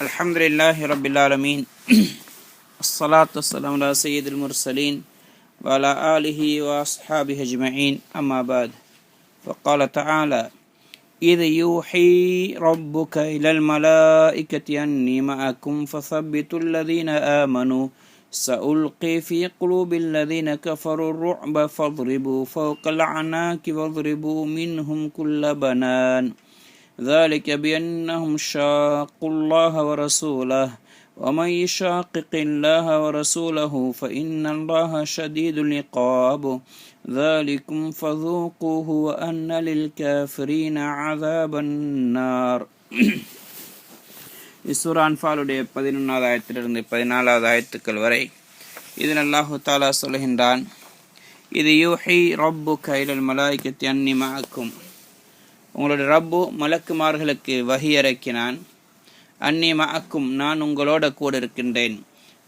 Alhamdulillahi Rabbil Alameen. As-salatu as-salamu ala Sayyidil Mursaleen wa ala alihi wa ashabihi ajma'in. Amma ba'd. Faqala ta'ala إذ يوحي ربك إلى الملائكة أني معكم فثبتوا الذين آمنوا سألقي في قلوب الذين كفروا الرعب فاضربوا فوق الأعناق واضربوا منهم كل بنان ذلك بأنهم شاقوا الله ورسوله ومن يشاقق الله ورسوله فإن الله شديد العقاب ذلكم فذوقوه وأن للكافرين عذاب النار. சூரா அன்ஃபாலுடைய 11வது ஆயத்திலிருந்து 14வது ஆயத்துக்கள் வரை இதில் அல்லாஹு தஆலா சொல்கின்றான், இது யூஹி ரப்புக இலல் மலாயிகத்தி அன்னி மஅக்கும், உங்களுடைய ரப்பு மலக்குமார்களுக்கு வஹி இறக்கினான். அன்னி மஅக்கும், நான் உங்களோட கூட இருக்கின்றேன்.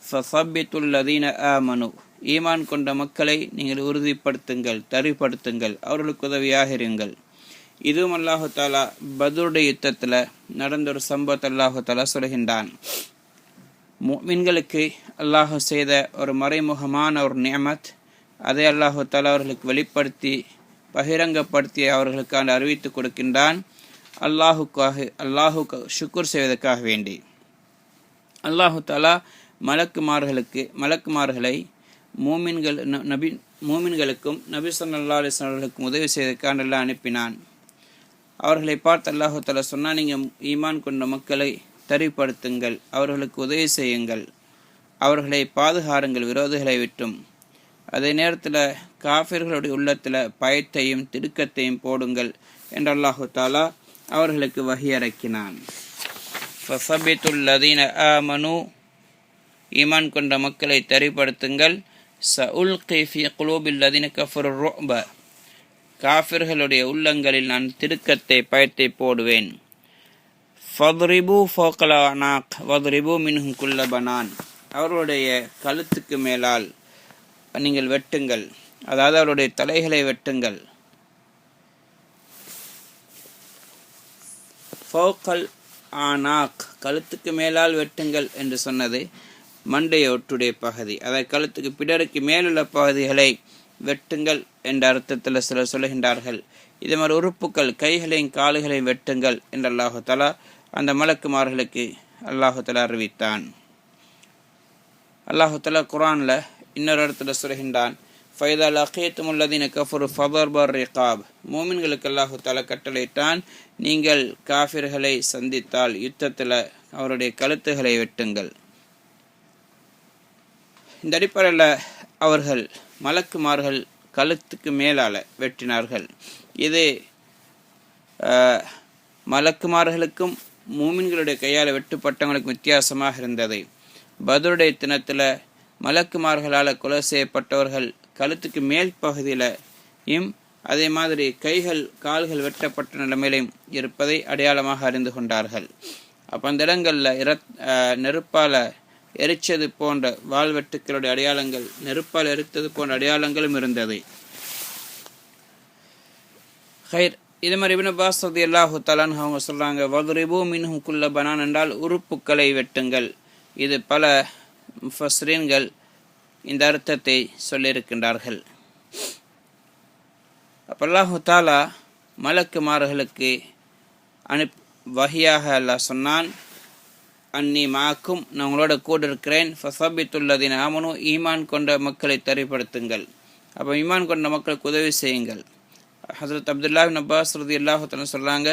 ஃபஸப்பித்துல் லதீன ஆமனு, ஈமான் கொண்ட மக்களை நீங்கள் உறுதிப்படுத்துங்கள், தரிப்படுத்துங்கள், அவர்களுக்கு உதவியாக இருங்கள். இதுவும் அல்லாஹு தாலா பத்ருடைய யுத்தத்தில் நடந்த ஒரு சம்பவத்தை அல்லாஹு தாலா சொல்கின்றான். முஃமின்களுக்கு அல்லாஹு செய்த ஒரு மறைமுகமான ஒரு நிஅமத், அதை அல்லாஹு தாலா அவர்களுக்கு வெளிப்படுத்தி பகிரங்கப்படுத்தி அவர்களுக்கான அறிவித்து கொடுக்கின்றான். அல்லாஹுக்கு ஷுக்குர் செய்வதற்காக வேண்டி அல்லாஹு தாலா மலக்குமார்களை மூமின்களுக்கும் நபி ஸல்லல்லாஹு அலைஹி வஸல்லம் அவர்களுக்கும் உதவி செய்வதற்காக அல்லாஹ் அனுப்பினான். அவர்களை பார்த்து அல்லாஹு தஆலா சொன்னால், நீங்கள் ஈமான் கொண்ட மக்களை தரிப்படுத்துங்கள், அவர்களுக்கு உதவி செய்யுங்கள், அவர்களை பாதுகாருங்கள் விரோதிகளை விட்டும். அதே நேரத்தில் காஃபிர்களுடைய உள்ளத்தில் பயத்தையும் திடுக்கத்தையும் போடுங்கள் என்று அல்லாஹு தஆலா அவர்களுக்கு வஹி இறக்கினான். ஃபஸப்பித்துல் லதீன ஆமனு, ஈமான் கொண்ட மக்களை தரிப்படுத்துங்கள். சஉல்கி ஃபீ குலூபில் லதீன கஃபரு ருஅப, காஃபிர்களுடைய உள்ளங்களில் நான் திடுக்கத்தை பயத்தை போடுவேன். ஃபத்ரிபு ஃபௌகல் அனாக் வத்ரிபு மின்ஹும் குல்ல பனான், அவர்களுடைய கழுத்துக்கு மேலால் நீங்கள் வெட்டுங்கள், அதாவது அவருடைய தலைகளை வெட்டுங்கள். ஃபௌகல் அனாக், கழுத்துக்கு மேலால் வெட்டுங்கள் என்று சொன்னது மண்டையோட்டுடைய பகுதி, அதாவது கழுத்துக்கு பிடருக்கு மேலுள்ள பகுதிகளை வெட்டுங்கள் என்ற அர்த்தத்தில் சிலர் சொல்கின்றார்கள். இதே மாதிரி உறுப்புக்கள் கைகளையும் கால்களையும் வெட்டுங்கள் என்று அல்லாஹு தஆலா அந்த மலக்குமார்களுக்கு அல்லாஹு தஆலா அறிவித்தான். அல்லாஹு தஆலா குர்ஆனில் இன்னொரு இடத்துல சொல்கின்றான், ஃபைதா லகீதுமுல் லதீன கஃபரு ஃபதர்பர் ரிகாப், மூமின்களுக்கு அல்லாஹு தஆலா கட்டளையிட்டான், நீங்கள் காஃபிர்களை சந்தித்தால் யுத்தத்தில் அவருடைய கழுத்துகளை வெட்டுங்கள். இந்த அடிப்படையில் அவர்கள் மலக்குமார்கள் கழுத்துக்கு மேலால் வெட்டினார்கள். இது மலக்குமார்களுக்கும் மூமின்களுடைய கையால் வெட்டுப்பட்டவங்களுக்கும் வித்தியாசமாக இருந்தது. பத்ருடைய தினத்தில் மலக்குமார்களால் கொலை செய்யப்பட்டவர்கள் கழுத்துக்கு மேல் பகுதியிலையும் அதே மாதிரி கைகள் கால்கள் வெட்டப்பட்ட நிலைமையிலும் இருப்பதை அடையாளமாக அறிந்து கொண்டார்கள். அப்போ அந்த இடங்களில் நெருப்பால் எரிச்சது போன்ற வாள்வெட்டுக்களுடைய அடையாளங்கள், நெருப்பால் எரித்தது போன்ற அடையாளங்களும் இருந்தது. ஹைர், இது மாதிரி இப்னு அப்பாஸ் ரலியல்லாஹு தஆலா அன்ஹு அவங்க சொல்கிறாங்க, வத்ரிபு மின்ஹும் குல்ல பனான் என்றால் உறுப்புக்களை வெட்டுங்கள். இது பல முஃபஸ்ஸிரீன்கள் இந்த அர்த்தத்தை சொல்லியிருக்கின்றார்கள். அப்போ அல்லாஹு தஆலா மலக்குமார்களுக்கு வஹியாக அல்லாஹ் சொன்னான், அன்னி மாக்கும், நான் உங்களோட கூட இருக்கிறேன். ஃபஸப்பித்துல் லதீன ஆமனு, ஈமான் கொண்ட மக்களை தரிப்படுத்துங்கள். அப்போ ஈமான் கொண்ட மக்களுக்கு உதவி செய்யுங்கள். ஹஸரத் அப்துல்லாஹ் இப்னு அப்பாஸ் ரலியல்லாஹு தஆலா சொல்கிறாங்க,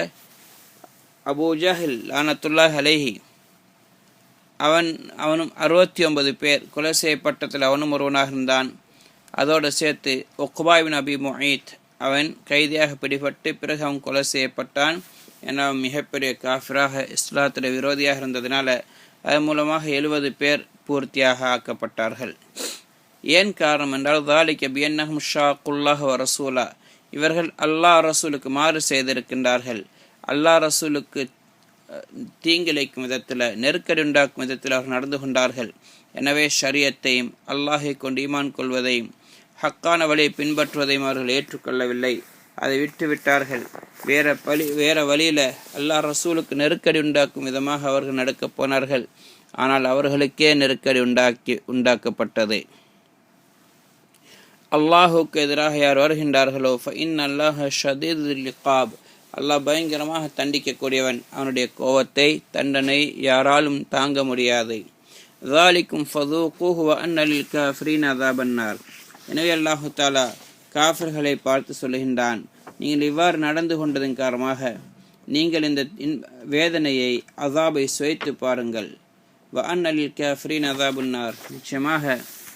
அபூ ஜஹல் லஅனத்துல்லாஹி அலைஹி, அவனும் 69 பேர் கொலை செய்யப்பட்டதில் அவனும் ஒருவனாக இருந்தான். அதோடு சேர்த்து உக்பா இப்னு அபி முஈத், அவன் கைதியாக பிடிபட்டு பிறகு அவன் கொலை செய்யப்பட்டான். ஏன்னா மிகப்பெரிய காஃபிராக இஸ்லாத்துடைய விரோதியாக இருந்ததினால அதன் மூலமாக 70 பேர் பூர்த்தியாக ஆக்கப்பட்டார்கள். ஏன் காரணம் என்றால், ذَلِكَ بِأَنَّهُمْ شَاقُوا اللَّهَ وَرَسُولَهُ, இவர்கள் அல்லாஹ் ரசூலுக்கு மாறு செய்திருக்கின்றார்கள். அல்லாஹ் ரசூலுக்கு தீங்கிழைக்கும் விதத்தில், நெருக்கடி உண்டாக்கும் விதத்தில் அவர்கள் நடந்து கொண்டார்கள். எனவே ஷரியத்தையும் அல்லாஹை கொண்டு ஈமான் கொள்வதையும் ஹக்கான வழியை பின்பற்றுவதையும் அவர்கள் ஏற்றுக்கொள்ளவில்லை. அதை விட்டு விட்டார்கள். வேற வழியில் அல்லாஹ் ரசூலுக்கு நெருக்கடி உண்டாக்கும் விதமாக அவர்கள் நடக்கப் போனார்கள். ஆனால் அவர்களுக்கே நெருக்கடி உண்டாக்கப்பட்டது. அல்லாஹுக்கு எதிராக யார் வருகின்றார்களோ ஃபஇன்னல்லாஹ ஷதீதுல் இகாப், அல்லாஹ் பயங்கரமாக தண்டிக்கக்கூடியவன். அவனுடைய கோபத்தை, தண்டனை யாராலும் தாங்க முடியாது. ذَلِكُمْ فَذُوقُوهُ وَأَنَّ لِلْكَافِرِينَ عَذَابَ النَّارِ. எனவே அல்லாஹு தாலா காஃபிர்களை பார்த்து சொல்லுகின்றான், நீங்கள் இவ்வாறு நடந்து கொண்டதன் காரணமாக நீங்கள் இந்த வேதனையை, அஸாபை சுவைத்து பாருங்கள். وَأَنَّ لِلْكَافِرِينَ عَذَابَ النَّارِ, நிச்சயமாக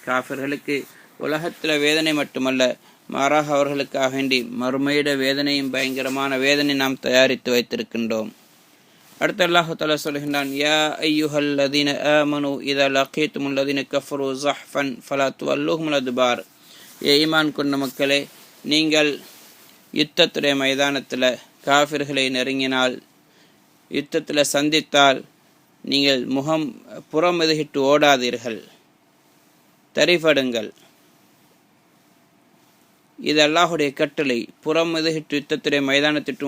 காஃபிர்களுக்கு உலகத்தில் வேதனை மட்டுமல்ல, மாறாக அவர்களுக்காக வேண்டி மறுமையிட வேதனையும், பயங்கரமான வேதனை நாம் தயாரித்து வைத்திருக்கின்றோம். அடுத்த அல்லாஹு தஆலா சொல்கின்றான், யா அய்யுஹல்லதீன ஆமனு இதா லகீதுமுல் லதீன கஃபரு ஸஹ்ஃபன் ஃபலா துவல்லுஹுமுல் அத்பார். ஈமான் கொண்ட மக்களே, நீங்கள் யுத்தத்துடைய மைதானத்தில் காஃபிர்களை நெருங்கினால், யுத்தத்தில் சந்தித்தால் நீங்கள் புறமெதுகிட்டு ஓடாதீர்கள், தரிபடுங்கள். இது அல்லாஹுடைய கட்டளை. புறமெதுகிட்டு யுத்தத்துடைய மைதானத்திட்டு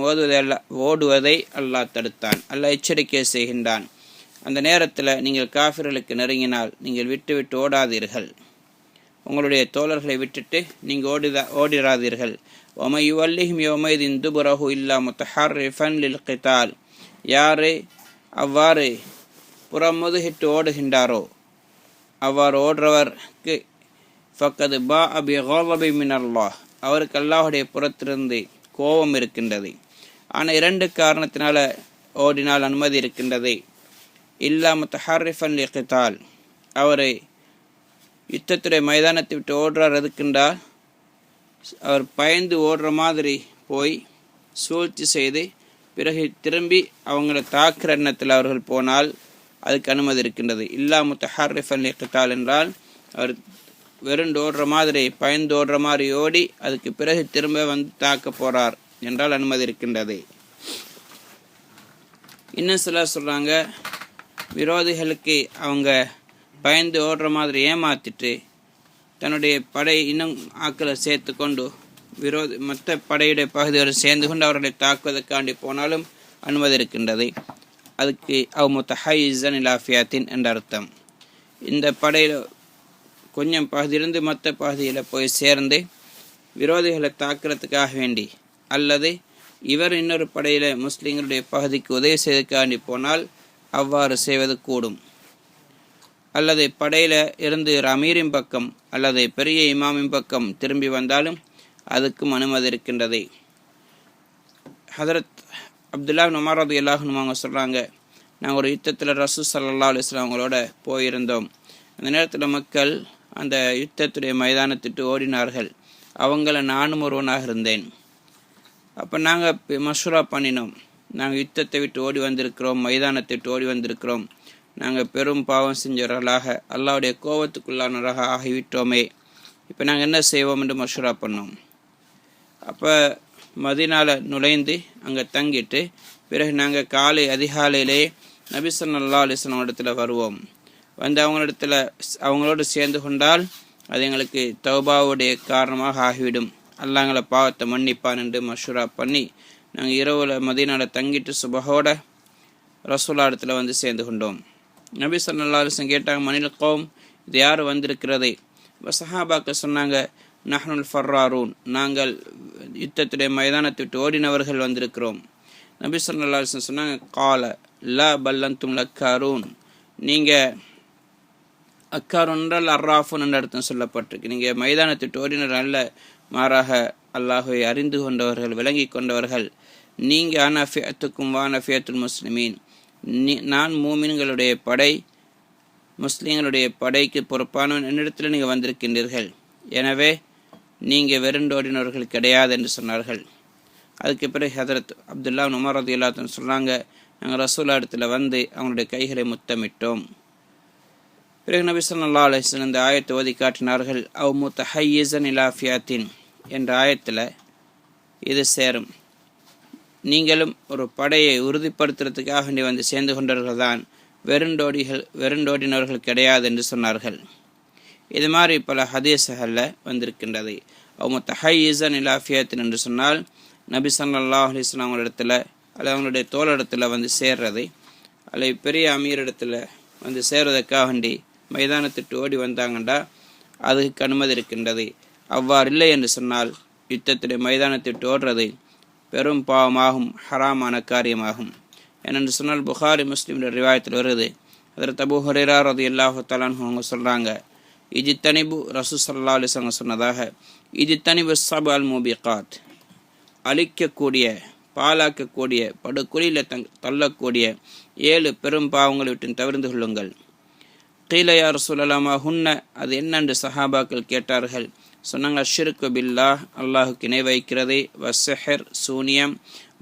ஓடுவதை அல்லாஹ் தடுத்தான். அல்லாஹ் எச்சரிக்கை செய்கின்றான். அந்த நேரத்தில் நீங்கள் காஃபிர்களுக்கு நெருங்கினால் நீங்கள் விட்டு ஓடாதீர்கள். உங்களுடைய தோழர்களை விட்டுட்டு நீங்கள் ஓடிராதீர்கள். ஒமை யுவல்லிஹிம் யௌமைதின் துபுரஹு இல்லா முத்தஹர்ரிஃபன் லில் கிதால். யார் அவ்வாறு புறமுதுகிட்டு ஓடுகின்றாரோ, அவ்வாறு ஓடுறவருக்கு ஃபக்கது பா அபி கலபி மினல்லாஹ், அவருக்கு அல்லாஹுடைய புறத்திலிருந்து கோபம் இருக்கின்றது. ஆனால் 2 காரணத்தினால ஓடினால் அனுமதி இருக்கின்றது. இல்லா முத்தஹர்ரிஃபன் லில் கிதால், அவரை யுத்தத்துடைய மைதானத்தை விட்டு ஓடுறார் எதுக்குண்டால், அவர் பயந்து ஓடுற மாதிரி போய் சூழ்ச்சி செய்து பிறகு திரும்பி அவங்கள தாக்குற எண்ணத்தில் அவர்கள் போனால் அதுக்கு அனுமதி இருக்கின்றது. இல்லா முத்தஹர்ரிஃபன் லில் கிதால் என்றால் அவர் வெறுண்டு ஓடுற மாதிரி, பயந்து ஓடுற மாதிரி ஓடி அதுக்கு பிறகு திரும்ப வந்து தாக்க போகிறார் என்றால் அனுமதி இருக்கின்றது. இன்னும் சிலர் சொல்கிறாங்க, விரோதிகளுக்கு அவங்க பயந்து ஓடுற மாதிரி ஏமாற்றிட்டு தன்னுடைய படை இன்னும் ஆக்களை சேர்த்து கொண்டு மற்ற படையுடைய பகுதியோடு சேர்ந்து கொண்டு அவர்களை தாக்குவதற்காண்டி போனாலும் அனுமதி இருக்கின்றது. அதுக்கு முத்தஹைஸன் இலா ஃபியத்தின் என்ற அர்த்தம். இந்த படையில் கொஞ்சம் பகுதியிலிருந்து மற்ற பகுதியில் போய் சேர்ந்து விரோதிகளை தாக்குறதுக்காக வேண்டி, அல்லது இவர் இன்னொரு படையில் முஸ்லீம்களுடைய பகுதிக்கு உதவி செய்வதற்காண்டி போனால் அவ்வாறு செய்வது கூடும். அல்லது படையில் இருந்து ஒரு அமீரின் பக்கம் அல்லது பெரிய இமாமின் பக்கம் திரும்பி வந்தாலும் அதுக்கும் அனுமதி இருக்கின்றது. ஹதரத் அப்துல்லா இப்னு உமர் ரலியல்லாஹு அன்ஹு அவங்க சொல்கிறாங்க, நாங்கள் ஒரு யுத்தத்தில் ரசூல் ஸல்லல்லாஹு அலைஹி வஸல்லம் அவங்களோட போயிருந்தோம். அந்த நேரத்தில் மக்கள் அந்த யுத்தத்துடைய மைதானத்திட்டு ஓடினார்கள். அவங்கள நானும் ஒருவனாக இருந்தேன். அப்போ நாங்கள் மஷூரா பண்ணினோம், நாங்கள் யுத்தத்தை விட்டு ஓடி வந்திருக்கிறோம், மைதானத்தை விட்டு ஓடி வந்திருக்கிறோம், நாங்கள் பெரும் பாவம் செஞ்சவர்களாக அல்லாஹ்வுடைய கோபத்துக்குள்ளானவராக ஆகிவிட்டோமே, இப்போ நாங்கள் என்ன செய்வோம் என்று மஷூரா பண்ணோம். அப்போ மதீனாவில் நுழைந்து அங்கே தங்கிட்டு பிறகு நாங்கள் அதிகாலையிலே நபி ஸல்லல்லாஹு அலைஹி வஸல்லம் இடத்துல வருவோம். வந்து அவங்களோடு சேர்ந்து கொண்டால் அது எங்களுக்கு தௌபாவுடைய காரணமாக ஆகிவிடும், அல்லாஹ் எங்களை பாவத்தை மன்னிப்பான் என்று மஷூரா பண்ணி நாங்கள் இரவில் மதீனாவில் தங்கிட்டு சுபஹோட ரசூலா இடத்துல வந்து சேர்ந்து கொண்டோம். நபி ஸல்லல்லாஹு அலைஹி வஸல்லம் கேட்டாங்க, மனில் கௌம், இது யார் வந்திருக்கிறது? சஹாபாக்கள் சொன்னாங்க, நஹ்னுல் ஃபர்ராரூன், நாங்கள் யுத்தத்துடைய மைதானத்தை விட்டு ஓடினவர்கள் வந்திருக்கிறோம். நபி ஸல்லல்லாஹு அலைஹி வஸல்லம் சொன்னாங்க, கால லா பல்லந்தும் லக்காரூன், நீங்கள் அக்காரூன் என்றால் அர்ராஃபூன் என்ற அர்த்தம் சொல்லப்பட்டிருக்கு. நீங்கள் மைதானத்தை விட்டு ஓடினர் அல்ல, மாறாக அல்லாஹுவை அறிந்து கொண்டவர்கள், விளங்கி கொண்டவர்கள். நீங்கள் அனஃபியத்துக்கும் வானஃபியத்துல் முஸ்லிமீன், நான் மூமின்களுடைய படை, முஸ்லீம்களுடைய படைக்கு பொறுப்பானவன், என்னிடத்தில் நீங்கள் வந்திருக்கின்றீர்கள், எனவே நீங்கள் வெறுண்டோடினவர்கள் கிடையாது என்று சொன்னார்கள். அதுக்கு பிறகு ஹதரத் அப்துல்லா இப்னு உமர் ரலியல்லாஹு அன்ஹு சொல்கிறாங்க, நாங்கள் ரசூலா இடத்துல வந்து அவங்களுடைய கைகளை முத்தமிட்டோம். பிறகு நபி ஸல்லல்லாஹு அலைஹி வஸல்லம் இந்த ஆயத்தை ஓதி காட்டினார்கள். அவ் முத்தஹய்யிஸன் இலா ஃபியத்தின் என்ற ஆயத்தில் இது சேரும். நீங்களும் ஒரு படையை உறுதிப்படுத்துறதுக்காக வேண்டி வந்து சேர்ந்து கொண்டவர்கள் தான், வெறுண்டோடினவர்கள் கிடையாது என்று சொன்னார்கள். இது மாதிரி பல ஹதீஸ்களில் வந்திருக்கின்றது. அவ் முத்தஹய்யிஸன் இலா ஃபியத்தின் என்று சொன்னால் நபி ஸல்லல்லாஹு அலைஹி வஸல்லம் அவங்களிடத்தில் அல்லது அவங்களுடைய தோளிடத்தில் வந்து சேர்றது அல்லது பெரிய அமீரிடத்தில் வந்து சேர்வதற்காக வேண்டி மைதானத்திட்டு ஓடி வந்தாங்கண்டா அதுக்கு அனுமதி இருக்கின்றது. அவ்வாறு இல்லை என்று சொன்னால் யுத்தத்துடைய மைதானத்திட்டு ஓடுறது பெரும் பாவமாகும், ஹராமான காரியமாகும். ஏனென்று சொன்னால் புகாரி முஸ்லிம் ரிவாயத்தில் வருது. அதில் அபூ ஹுரைரா ரலியல்லாஹு தஆலா அன்ஹு அவங்க சொல்கிறாங்க, இஜ்தனிபு ரசூல் ஸல்லல்லாஹு அலைஹி வஸல்லம் சொன்னதாக, இஜ்தனிபு ஸபஅல் மூபிகாத், அழிக்கக்கூடிய பாலாக்கக்கூடிய படுகுழியில் தள்ளக்கூடிய 7 பெரும் பாவங்களை விட்டு தவிர்த்து கொள்ளுங்கள். கீல யா ரசூலல்லாஹ் மா ஹுன்ன, அது என்னென்று சஹாபாக்கள் கேட்டார்கள். சொன்னாங்க, ஷிர்கு பில்லாஹ், அல்லாஹுக்கு இணை வைக்கிறது, வஸ்ஸிஹர் சூனியம்,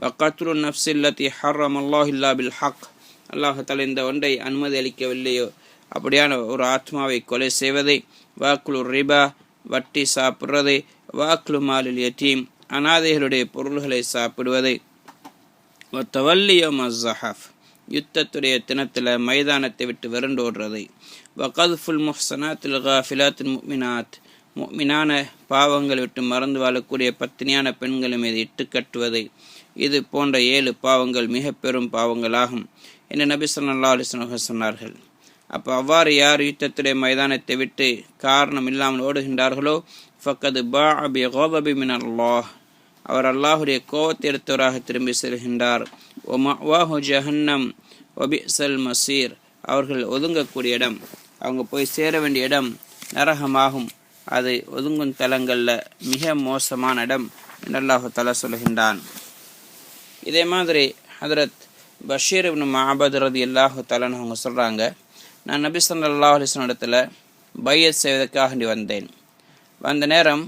வகத்லு நஃப்ஸில்லதி ஹர்ரமல்லாஹு இல்லா பில் ஹக், அல்லாஹ் தஆலா இந்த ஒன்றை அனுமதி அளிக்கவில்லையோ அப்படியான ஒரு ஆத்மாவை கொலை செய்வதை, வாக்குலு ரிபா, வட்டி சாப்பிடுவதை, வாக்குலு மாலில் யத்தீம், அனாதைகளுடைய பொருள்களை சாப்பிடுவதை, வத்தவல்லியம் அஸ்ஸஹஃப், யுத்தத்துடைய தினத்தில் மைதானத்தை விட்டு விரண்டோடுறதை, வகத்ஃபுல் முஹ்சனாத்தில் காஃபிலாத்தில் முஃமினாத், முஃமினான பாவங்களை விட்டு மறந்து வாழக்கூடிய பத்தினியான பெண்களை மீது இட்டு கட்டுவதை, இது போன்ற 7 பாவங்கள் மிக பெரும் பாவங்களாகும் என்று நபி ஸல்லல்லாஹு அலைஹி வஸல்லம் சொன்னார்கள். அப்போ அவ்வாறு யார் யுத்தத்துடைய மைதானத்தை விட்டு காரணம் இல்லாமல் ஓடுகின்றார்களோ ஃபக்கது பாஅ பி கதபி மினல்லாஹ், அவர் அல்லாஹுடைய கோபத்தை எடுத்தவராக திரும்பி செல்கின்றார். ஒ மஅவாஹு ஜஹன்னம் வ பிஸல் மசீர், அவர்கள் ஒதுங்கக்கூடிய இடம், அவங்க போய் சேர வேண்டிய இடம் நரகமாகும், அது ஒதுங்கும் தலங்களில் மிக மோசமான இடம் என்று அல்லாஹு தஆலா சொல்கின்றான். இதே மாதிரி ஹதரத் பஷீர் இப்னு மஅபத் ரலியல்லாஹு தஆலா அவங்க சொல்கிறாங்க, நான் நபி ஸல்லல்லாஹு அலைஹி வஸல்லம் இடத்துல பையத் செய்வதற்காக வந்தேன். வந்த நேரம்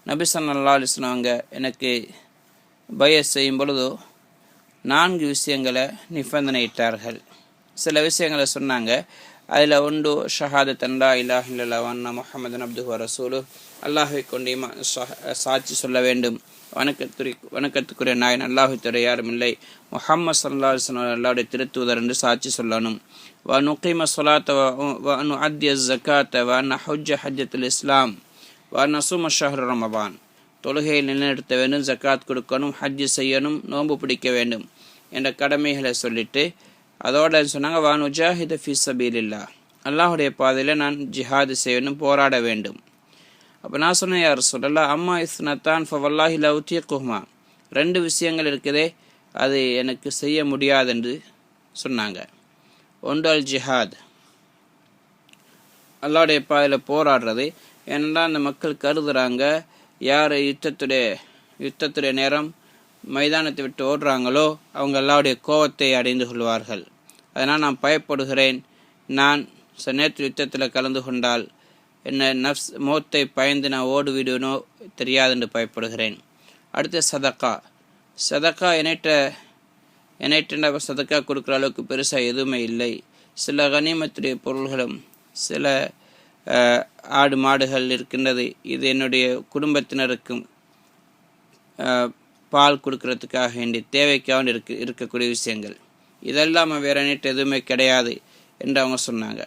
நபி ஸல்லல்லாஹு அலைஹி வஸல்லம் அவங்க எனக்கு பையத் செய்யும் பொழுது 4 விஷயங்களை நிபந்தனையிட்டார்கள். சில விஷயங்களை சொன்னாங்க. அதில் ஒன்று ஷஹாதத் அன் லா இலாஹ இல்லல்லாஹ் வ அன்ன முஹம்மதன் அப்துஹு வ ரசூலுஹ், அல்லாஹ்வை கொண்டு சாட்சி சொல்ல வேண்டும், வணக்கத்துக்குரிய நாயன் அல்லாஹ்வை தவிர யாரும் இல்லை, முஹம்மது ஸல்லல்லாஹு அலைஹி வஸல்லம் அல்லாஹ்வுடைய திருத்தூதர் என்று சாட்சி சொல்லணும். வ நுகீம ஸலாத்த வ நுஅத்திய ஸகாத்த வ அன்ன ஹஜ்ஜ ஹஜ்ஜத்துல் இஸ்லாம் வ நஸூம ஷஹ்ர ரமபான், தொழுகையை நிலைநிறுத்த வேண்டும், ஜக்காத் கொடுக்கணும், ஹஜ்ஜு செய்யணும், நோன்பு பிடிக்க வேண்டும் என்ற கடமைகளை சொல்லிட்டு அதோட சொன்னாங்க, வான் உஜாஹித ஃபீ சபீலில்லாஹ், அல்லாஹுடைய பாதையில் நான் ஜிஹாது செய்யணும், போராட வேண்டும். அப்போ நான் சொன்னேன், யா ரசூலல்லாஹ் அம்மா இஸ்னத்தான் ஃபவல்லாஹி லா உதீகுஹுமா, 2 விஷயங்கள் இருக்குதே அது எனக்கு செய்ய முடியாது என்று சொன்னாங்க. ஒன்று அல் ஜிஹாத், அல்லாஹுடைய பாதையில் போராடுறது. ஏனென்றால் அந்த மக்கள் கருதுகிறாங்க, யார் யுத்தத்துடைய நேரம் மைதானத்தை விட்டு ஓடுறாங்களோ அவங்க அல்லாஹ்வுடைய கோபத்தை அடைந்து கொள்வார்கள். அதனால் நான் பயப்படுகிறேன், நான் நேற்று யுத்தத்தில் கலந்து கொண்டால் என்ன மௌத்தை பயந்து நான் ஓடு விடுவனோ தெரியாது என்று பயப்படுகிறேன். அடுத்து சதக்கா என்னைட்ட சதக்கா கொடுக்குற அளவுக்கு பெருசாக எதுவுமே இல்லை. சில கனிமத்துடைய பொருள்களும் சில ஆடு மாடுகள் இருக்கின்றது, இது என்னுடைய குடும்பத்தினருக்கும் பால் கொடுக்கறதுக்காக வேண்டி தேவைக்காக இருக்கக்கூடிய விஷயங்கள், இதெல்லாம் வேறு என்கிட்ட எதுவுமே கிடையாது என்று அவங்க சொன்னாங்க.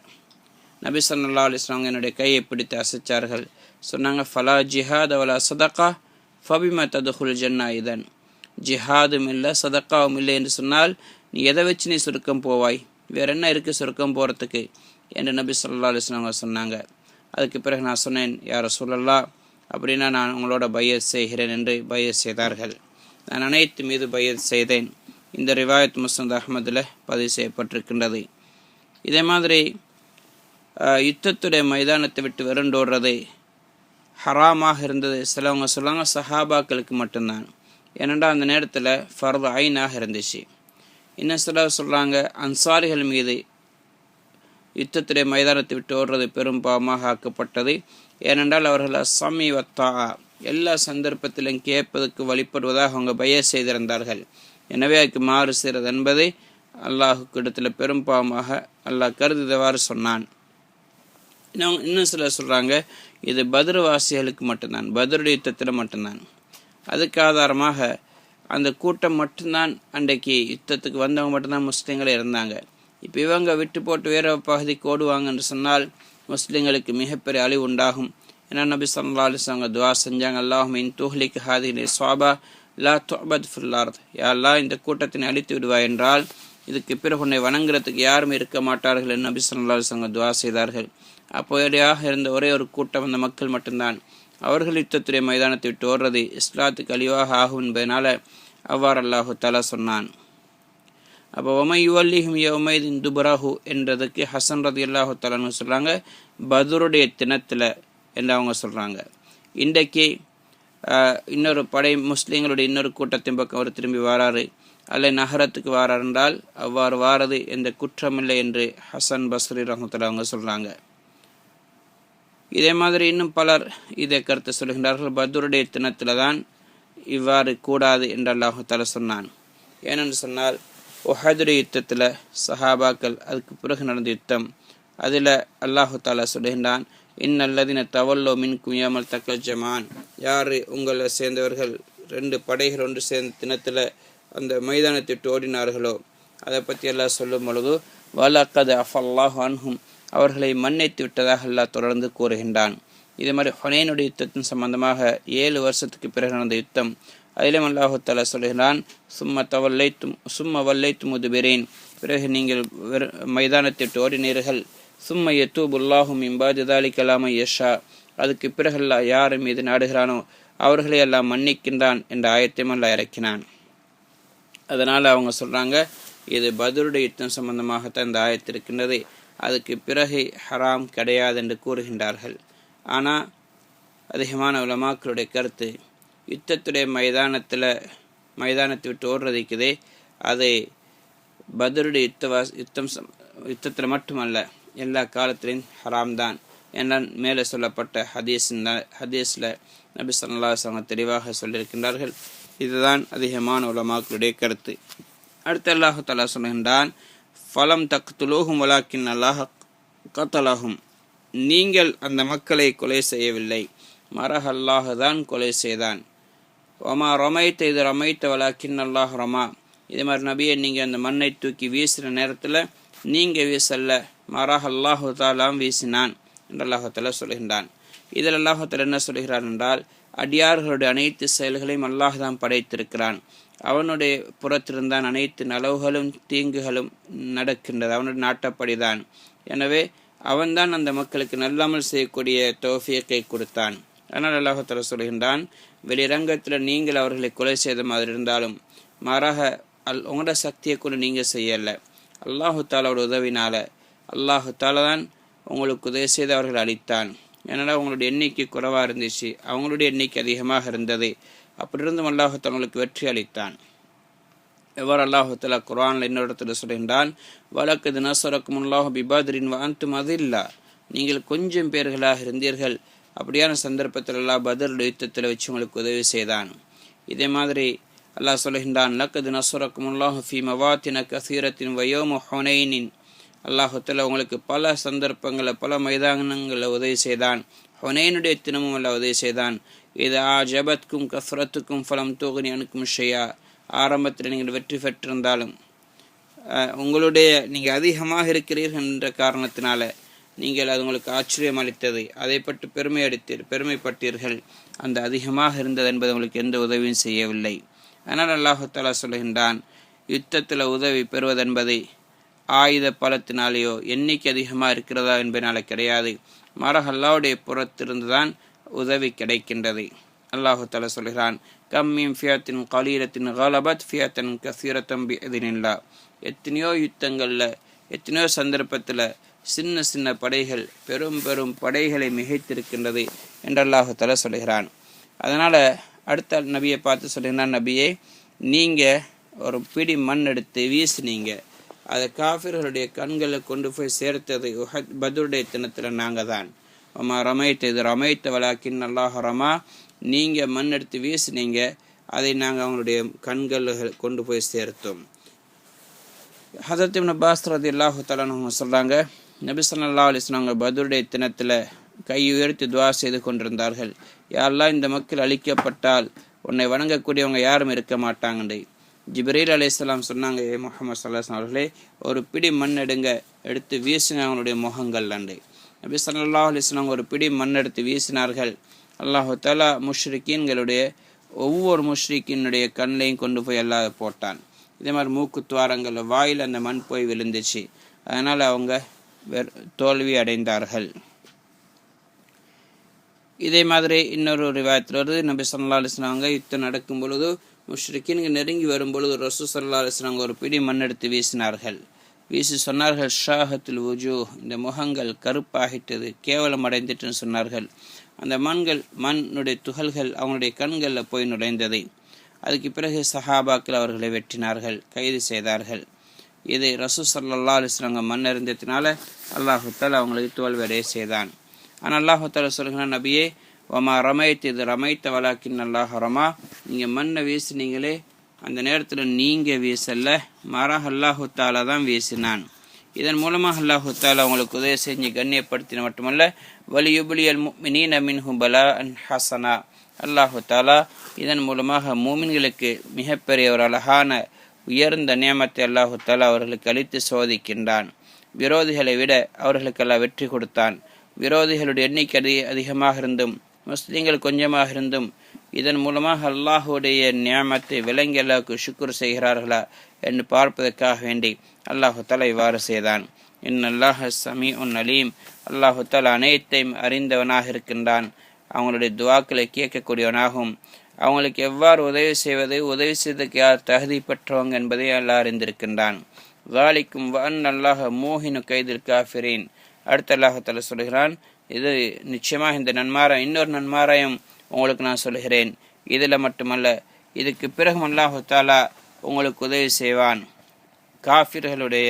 நபி ஸல்லல்லாஹு அலைஹி வஸல்லம் என்னுடைய கையை பிடித்து அசைச்சார்கள். சொன்னாங்க, ஃபலா ஜிஹாத் வலா சதக்கா ஃபபிமா ததுகுல் ஜன்னா, இதன் ஜிஹாதும் இல்லை சதக்காவும் இல்லை என்று சொன்னால் நீ எதை வச்சு நீ சுருக்கம் போவாய், வேற என்ன இருக்குது சுருக்கம் போகிறதுக்கு என்று நபி ஸல்லல்லாஹு அலைஹி வஸல்லம் சொன்னாங்க. அதுக்கு பிறகு நான் சொன்னேன், யா ரசூலல்லாஹ் அப்படின்னா நான் உங்களோட பையத் செய்கிறேன் என்று பையத் செய்தார்கள். நான் அனைத்து மீது பையத் செய்தேன். இந்த ரிவாயத் முஸ்னத் அஹ்மதில் பதிவு செய்யப்பட்டிருக்கின்றது. இதே மாதிரி யுத்தத்துடைய மைதானத்தை விட்டு விரண்டோடுறது ஹராமாக இருந்தது. சிலவங்க சொல்லுவாங்க சஹாபாக்களுக்கு மட்டும்தான், ஏனென்றால் அந்த நேரத்தில் ஃபர்து ஐனாக இருந்துச்சு. இன்னும் சிலர் சொல்கிறாங்க அன்சாரிகள் மீது யுத்தத்துடைய மைதானத்தை விட்டு ஓடுறது பெரும் பாவமாக ஆக்கப்பட்டது. ஏனென்றால் அவர்கள் அஸ்ஸமி வத்தா, எல்லா சந்தர்ப்பத்திலும் கேட்பதற்கு வழிபடுவதாக அவங்க பையத் செய்திருந்தார்கள். எனவே அதுக்கு மாறு செய்கிறது என்பதை அல்லாஹுக்கு இடத்துல பெரும் பாவமாக அல்லாஹ் கருதுதவாறு சொன்னான். இன்னும் சிலர் சொல்கிறாங்க இது பத்ர் வாசிகளுக்கு மட்டும்தான், பத்ருடைய யுத்தத்தில் மட்டும்தான். அதுக்கு ஆதாரமாக அந்த கூட்டம் மட்டும்தான் அன்றைக்கு யுத்தத்துக்கு வந்தவங்க மட்டும்தான் முஸ்லீம்களே இருந்தாங்க. இப்போ இவங்க விட்டு போட்டு வேறு பகுதிக்கு ஓடுவாங்க என்று சொன்னால் முஸ்லீம்களுக்கு மிகப்பெரிய அழிவு உண்டாகும். ஏன்னா நபி ஸல்லல்லாஹு அலைஹி வஸல்லம் துஆ செஞ்சாங்க, அல்லாஹும்ம இன் துஹ்லிக் ஹாதிஹில் இஸ்ஸாபா லா துஅபத் ஃபில் அர்த், யா அல்லாஹ் இந்த கூட்டத்தினை அழித்து விடுவாய் என்றால் இதுக்கு பிறகு உன்னை வணங்குறதுக்கு யாரும் இருக்க மாட்டார்கள் என்று நபி ஸல்லல்லாஹு அலைஹி வஸல்லம் துஆ செய்தார்கள். அப்போதையாக இருந்த ஒரே ஒரு கூட்டம் அந்த மக்கள் மட்டும்தான். அவர்கள் யுத்தத்துடைய மைதானத்தை விட்டு ஓடுறது இஸ்லாத்துக்கு அழிவாக ஆகும் என்பதனால அவ்வாறு அல்லாஹு தஆலா சொன்னான். அப்போ ஒமை யுவல்லிஹும் யௌமைதின் துபராஹு என்றதுக்கு ஹசன் ரலியல்லாஹு தஆலான்னு சொல்கிறாங்க பத்ருடைய தினத்தில் என்று அவங்க சொல்கிறாங்க. இன்றைக்கு இன்னொரு முஸ்லீம்களுடைய இன்னொரு கூட்டத்தின் பக்கம் அவர் திரும்பி வாராரு அல்ல நகரத்துக்கு வாரார் என்றால் அவ்வாறு வாரது எந்த குற்றமில்லை என்று ஹசன் பஸ்ரி ரஹ்மத்துல்லாஹி அவங்க சொல்கிறாங்க. இதே மாதிரி இன்னும் பலர் இதை கருத்து சொல்கின்றார்கள். பத்ருடைய தினத்தில் தான் இவ்வாறு கூடாது என்று அல்லாஹு தஆலா சொன்னான். ஏனென்று சொன்னால் உஹதுடைய யுத்தத்தில் சஹாபாக்கள் அதுக்கு பிறகு நடந்த யுத்தம் அதில் அல்லாஹு தஆலா சொல்கின்றான் இன்னல்லதீன தவல்லோ மின்கும் யௌமல் தக்கல் ஜமான், யார் உங்களை சேர்ந்தவர்கள் ரெண்டு படைகள் ஒன்று சேர்ந்த தினத்தில் அந்த மைதானத்தை விட்டு ஓடினார்களோ அதை பற்றி எல்லாம் சொல்லும் பொழுது வலக்கத் அஃபல்லாஹு அன்ஹும், அவர்களை மன்னித்து விட்டதாக அல்லாஹ் தொடர்ந்து கூறுகின்றான். இதே மாதிரி ஹுனைனுடைய யுத்தத்தின் சம்பந்தமாக 7 வருஷத்துக்கு பிறகு நடந்த யுத்தம் அதிலும் அல்லாஹு தஆலா சொல்கிறான் சும்ம வல்லைத்தும் முதுபிரேன், பிறகு நீங்கள் மைதானத்தை விட்டு ஓடினீர்கள். சும்ம யத்தூபுல்லாஹு மின் பாதி தாலிக அலா மன் யஷா, அதுக்கு பிறகு அல்லாஹ் யார் மீது நாடுகிறானோ அவர்களை எல்லாம் மன்னிக்கின்றான் என்ற ஆயத்தையும் அல்லாஹ் இறக்கினான். அதனால் அவங்க சொல்கிறாங்க இது பத்ருடைய யுத்தம் சம்பந்தமாகத்தான் இந்த ஆயத்து இருக்கின்றது, அதுக்கு பிறகு ஹராம் கிடையாது என்று கூறுகின்றார்கள். ஆனால் அதிகமான உலமாக்களுடைய கருத்து யுத்தத்துடைய மைதானத்தை விட்டு ஓடுறதுக்குதே அது பத்ருடைய யுத்தத்தில் மட்டுமல்ல எல்லா காலத்திலையும் ஹராம் தான் என மேலே சொல்லப்பட்ட ஹதீஸில் நபி ஸல்லல்லாஹு அலைஹி வஸல்லம் தெளிவாக சொல்லியிருக்கின்றார்கள். இதுதான் அதிகமான உலமாக்களுடைய கருத்து. அடுத்து அல்லாஹு தஆலா சொல்கின்றான் ஃபலம் தக்துலூஹும் வலாக்கின் அல்லாஹ் கத்தலஹும், நீங்கள் அந்த மக்களை கொலை செய்யவில்லை, மரஹ் அல்லாஹ் தான் கொலை செய்தான். ஒமா ரமைத்த இது ரமைத்த வலாக்கின் அல்லாஹ் ரமா, இதே மாதிரி நபியை நீங்கள் அந்த மண்ணை தூக்கி வீசுகிற நேரத்தில் நீங்கள் வீசல்ல, மரஹ் அல்லாஹு தாலாம் வீசினான் என்று அல்லாஹு தஆலா சொல்கின்றான். இதில் அல்லாஹு தஆலா என்ன சொல்கிறான் என்றால் அடியார்களுடைய அனைத்து செயல்களையும் அல்லாஹ் தான் படைத்திருக்கிறான். அவனுடைய புறத்திருந்தான் அனைத்து நலவுகளும் தீங்குகளும் நடக்கின்றது, அவனுடைய நாட்டப்படிதான். எனவே அவன்தான் அந்த மக்களுக்கு நல்லாமல் செய்யக்கூடிய தௌஃபீக்கை கொடுத்தான். அதனால் அல்லாஹ் தஆலா சொல்கின்றான் வெளிரங்கத்தில் நீங்கள் அவர்களை கொலை செய்த மாதிரி இருந்தாலும் மாறாக உங்களோட சக்தியை கொண்டு நீங்கள் செய்யலை, அல்லாஹு தாலாவோட உதவினால அல்லாஹு தாலா தான் உங்களுக்கு உதவி செய்து அவர்கள் அளித்தான். ஏன்னா அவங்களுடைய எண்ணிக்கை குறைவாக இருந்துச்சு, அவங்களுடைய எண்ணிக்கை அதிகமாக இருந்தது. அப்படி இருந்தும் அல்லாஹு தாலா உங்களுக்கு வெற்றி அளித்தான். எவ்வாறு அல்லாஹு தாலா குர்ஆனில் இன்னொரு இடத்துல சொல்கின்றான் வலக்கது நஸரக்குமுல்லாஹு பிபத்ரின் வ அன்தும் அதில்லா, நீங்கள் கொஞ்சம் பேர்களாக இருந்தீர்கள், அப்படியான சந்தர்ப்பத்தில் அல்லாஹ் பத்ருடைய யுத்தத்தில் வச்சு உங்களுக்கு உதவி செய்தான். இதே மாதிரி அல்லாஹ் சொல்கின்றான் லக்கது நஸரக்குமுல்லாஹு ஃபீ மவாத்தின கஸீரத்தின் வ யௌம ஹுனைனின், அல்லாஹு தஆலா உங்களுக்கு பல சந்தர்ப்பங்களில் பல மைதானங்களில் உதவி செய்தான். ஹுனைனுடைய தினமும் அல்லாஹ் உதவி செய்தான். இது ஜபத்கும் கஃரத்துக்கும் ஃபலம் தூகனி அனுக்கும் ஷையா, ஆரம்பத்தில் நீங்கள் வெற்றி பெற்றிருந்தாலும் நீங்கள் அதிகமாக இருக்கிறீர்கள் என்ற காரணத்தினால நீங்கள் அது உங்களுக்கு ஆச்சரியம் அளித்தது, அதை பற்றி பெருமைப்பட்டீர்கள், அந்த அதிகமாக இருந்தது என்பது உங்களுக்கு எந்த உதவியும் செய்யவில்லை. அதனால் அல்லாஹு தஆலா சொல்கின்றான் யுத்தத்தில் உதவி பெறுவதென்பதை ஆயுத பலத்தினாலேயோ எண்ணிக்கை அதிகமாக இருக்கிறதா என்பதனால கிடையாது, மாறாக அல்லாஹ்வுடைய புறத்திலிருந்து தான் உதவி கிடைக்கின்றது. அல்லாஹு தஆலா சொல்கிறான் கம்மின் ஃபியத்தின் கலீலத்தின் கலபத் ஃபியத்தன் கஸீரத்தன் பிஇذனில்லாஹ், எத்தனையோ யுத்தங்களில் எத்தனையோ சந்தர்ப்பத்தில் சின்ன சின்ன படைகள் பெரும் பெரும் படைகளை மிகைத்திருக்கின்றது என்று அல்லாஹு தஆலா சொல்கிறான். அதனால் அடுத்த நபியை பார்த்து சொல்கிறான் நபியே நீங்கள் ஒரு பிடி மண் எடுத்து வீசினீங்க, அதை காஃபிர்களுடைய கண்களை கொண்டு போய் சேர்த்தது பத்ருடைய தினத்தில் நாங்கள் தான். அம்மா ரமைத்த இது ரமைத்த வலாக்கின் அல்லாஹ் ரமா, நீங்கள் மண் எடுத்து வீசினீங்க, அதை நாங்கள் அவங்களுடைய கண்கள் கொண்டு போய் சேர்த்தோம். ஹதரத் இப்னு அப்பாஸ் ரலியல்லாஹு தஆலா அன்ஹு சொல்கிறாங்க நபி ஸல்லல்லாஹு அலைஹி வஸல்லம் பத்ருடைய தினத்தில் கை உயர்த்தி துஆ செய்து கொண்டிருந்தார்கள், யா அல்லாஹ் இந்த மக்கள் அழிக்கப்பட்டால் உன்னை வணங்கக்கூடியவங்க யாரும் இருக்க மாட்டாங்கண்டே. ஜிப்ரீல் அலைஹிஸ்ஸலாம் சொன்னாங்க ஏ முஹம்மது ஸல்லல்லாஹு அலைஹி அவர்களே ஒரு பிடி மண் எடுத்து வீசுங்க அவங்களுடைய முகங்கள் அண்டை. நபி ஸல்லல்லாஹு அலைஹி வஸல்லம் ஒரு பிடி மண் எடுத்து வீசினார்கள். அல்லாஹு தஆலா முஷ்ரிக்கீன்களுடைய ஒவ்வொரு முஷ்ரிக்கினுடைய கண்ணையும் கொண்டு போய் அல்லாஹ் போட்டான். இதே மாதிரி மூக்கு துவாரங்கள் வாயில் அந்த மண் போய் விழுந்துச்சு. அதனால் அவங்க தோல்வி அடைந்தார்கள். இதே மாதிரி இன்னொரு ரிவாயத்தில் வருது, நபி ஸல்லல்லாஹு அலைஹி வஸல்லம் அவங்க யுத்தம் நடக்கும் பொழுது முஷ்ரிக்கீன்க நெருங்கி வரும்பொழுது ரசூல் ஸல்லல்லாஹு அலைஹி வஸல்லம் ஒரு பிடி மண் எடுத்து வீசினார்கள். வீசி சொன்னார்கள், ஷாஹத்துல் வுஜூ, இந்த முகங்கள் கருப்பாகிட்டது, கேவலம் அடைந்துட்டுன்னு சொன்னார்கள். அந்த மண்ணுடைய துகள்கள் அவங்களுடைய கண்களில் போய் நுழைந்ததை. அதுக்கு பிறகு சஹாபாக்கள் அவர்களை வெட்டினார்கள், கைது செய்தார்கள். இது ரசூல் ஸல்லல்லாஹு அலைஹி வஸல்லம் மண் இருந்ததுனால அல்லாஹு தஆலா அவங்களுக்கு தோல்வியடைய செய்தான். ஆனால் அல்லாஹு தஆலா சொல்கிறான், நபியே வமா ரமைத் இது ரமைத்த வலாக்கின் அல்லாஹ் ரமா, நீங்கள் மண்ணை வீசினீங்களே அந்த நேரத்தில் நீங்கள் வீசல்ல, மாறாக அல்லாஹு தஆலா தான் வீசினான். இதன் மூலமாக அல்லாஹு தஆலா அவங்களுக்கு உதவி செஞ்சு கண்ணியப்படுத்தின மட்டுமல்ல, வலியுபுலியல் முஃமினீன மின்ஹும் பலாஅன் ஹஸனா, அல்லாஹு தஆலா இதன் மூலமாக மூமின்களுக்கு மிகப்பெரிய ஒரு அழகான உயர்ந்த நியமத்தை அல்லாஹு தஆலா அவர்களுக்கு அளித்து சோதிக்கின்றான். விரோதிகளை விட அவர்களுக்கெல்லாம் வெற்றி கொடுத்தான். விரோதிகளுடைய எண்ணிக்கை அதிகமாக இருந்தும் முஸ்லீம்கள் கொஞ்சமாக இருந்தும் இதன் மூலமாக அல்லாஹுடைய நியமத்தை விளங்கி அல்லாஹ்வுக்கு ஷுக்ர் செய்கிறார்களா என்று பார்ப்பதற்காக வேண்டி அல்லாஹு தஆலா இவ்வாறு செய்தான். இன்னல்லாஹ ஸமீஉன் அலீம், அல்லாஹு தஆலா அனைத்தையும் அறிந்தவனாக இருக்கின்றான். அவங்களுடைய துஆக்களை கேட்கக்கூடியவனாகவும் அவங்களுக்கு எவ்வாறு உதவி செய்வது, உதவி செய்வதற்கு யார் தகுதி பெற்றவங்க என்பதை அல்லாஹ் அறிந்திருக்கின்றான். ஸாலிக்கும் வஅன் அல்லாஹ மூஹினு கைதில் காஃபிரீன். அடுத்து அல்லாஹு தஆலா சொல்கிறான், இது நிச்சயமாக இந்த நன்மாராயம், இன்னொரு நன்மாராயம் உங்களுக்கு நான் சொல்கிறேன். இதில் மட்டுமல்ல, இதுக்கு பிறகு அல்லாஹு தஆலா உங்களுக்கு உதவி செய்வான், காஃபிர்களுடைய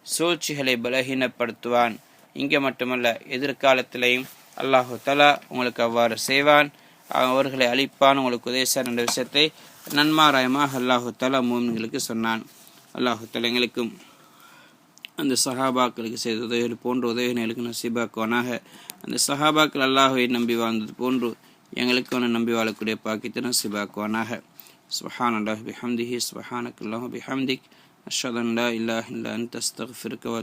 சூழ்ச்சிகளை பலகீனப்படுத்துவான். இங்கே மட்டுமல்ல, எதிர்காலத்திலையும் அல்லாஹு தஆலா உங்களுக்கு அவ்வாறு செய்வான், அவர்களை அழிப்பான், உங்களுக்கு உதவி செய்வான் என்ற விஷயத்தை நன்மாராயமாக அல்லாஹு தஆலா மூமின்களுக்கு சொன்னான். அல்லாஹு தஆலா எங்களுக்கும் அந்த சஹாபாக்களுக்கு செய்த உதவிகள் போன்ற உதவிகளுக்கு நசீபாக்குவானாக. அந்த சஹாபாக்கள் அல்லாஹுவை நம்பி வாழ்ந்தது போன்று எங்களுக்கு அவனை நம்பி வாழக்கூடிய பாக்கியத்தை நசீபாக்குவானாக. சுப்ஹானல்லாஹி பிஹம்திஹி சுப்ஹானக்கல்லாஹு பிஹம்திக் அஷ்ஹது அன் லா இலாஹா இல்லா அன்த அஸ்தக்ஃபிருக வ